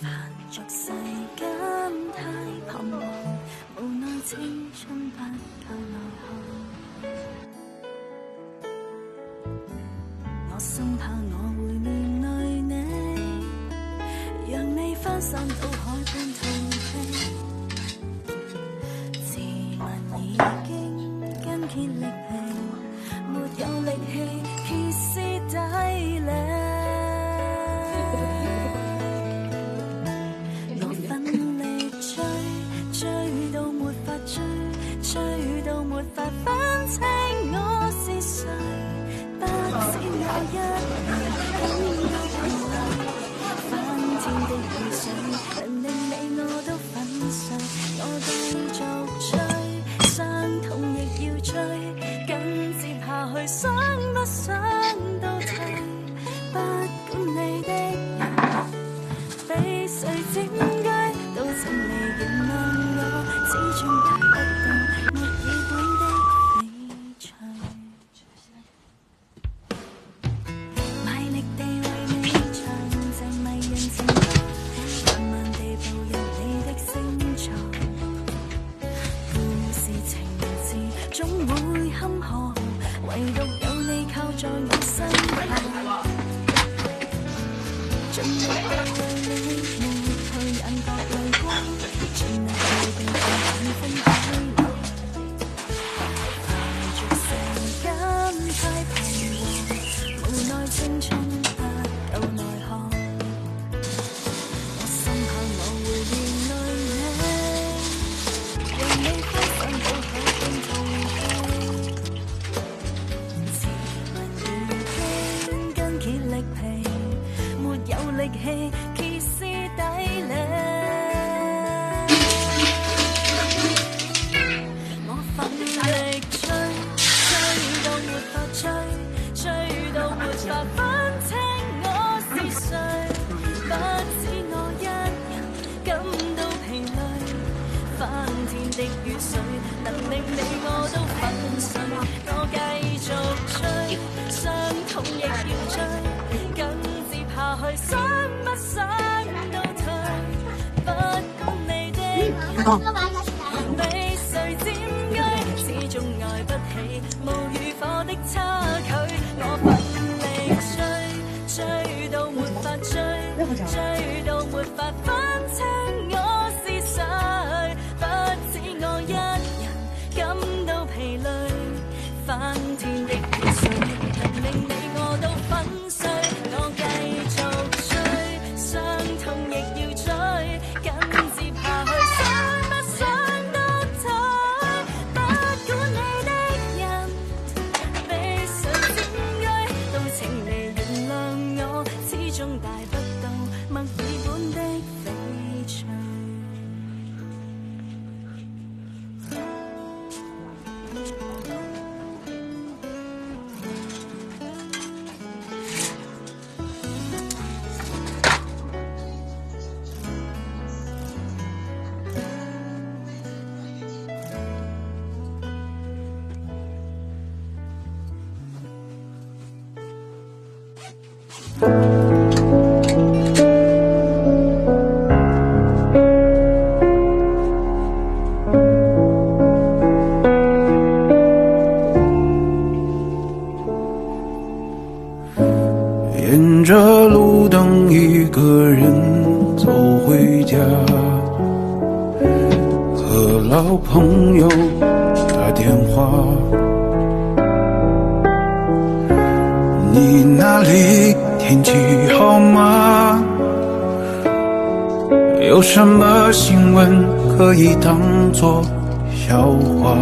俗世間太彷徨，無奈青春不夠內行。我生怕我會面對你，讓你翻山倒海般痛悲。自問已經筋竭力疲，沒有力氣歇斯底里。追到沒法分清我是誰，不止我一人感到疲累，翻天的雨水能令你我都粉碎，我繼續追，傷痛亦要追，緊接下去想不想都退，不管你的人被誰佔據，都請你原諒我，始終大不到墨爾本的翡翠。賣力地為你唱這迷人情歌，慢慢地步入你的星座。故事情節總會坎坷，唯獨有你靠在我身旁。盡力對你抹去眼角淚光，盡力對你晚風吹來。排逐世間太彷徨，無奈青春不夠內行。我深怕我會面對你，讓你翻山倒海般痛悲。自問已經筋竭力疲，沒有力氣歇斯底里。我奮力追，追到沒法追，追到沒法分清我是誰，不止我一人感到疲累，翻天的雨水能令你我都粉碎，我繼續追，傷痛亦要追，緊接下去想不想都退，不管你的人被誰佔據，始終捱不起無與火的差距。我奮力追，追到沒法追，追到沒法分清我是誰，不止我一人感到疲累，翻天的雨水能令你我都粉碎，我繼續追，傷痛亦要追，緊接下去想不想都退，不管你的人被誰佔據，都請你原諒我，始終大不到墨爾本的翡翠。沿着路灯一个人走回家，和老朋友打电话，你那里天气好吗？有什么新闻可以当作笑话？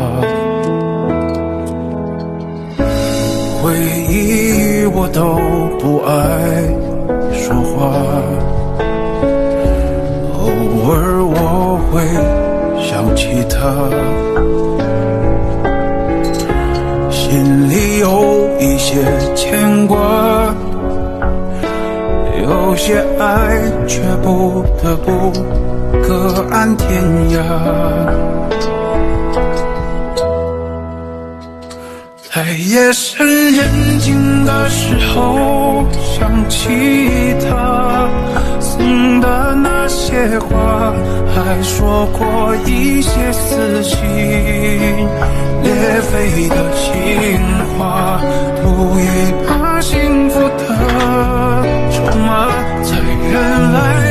回忆我都不爱说话，偶尔我会想起他，心里有一些牵挂，有些爱却不得不各安天涯。在夜深人静的时候想起他送的那些话，还说过一些死心裂肺的情话，不也怕幸福的筹码在原来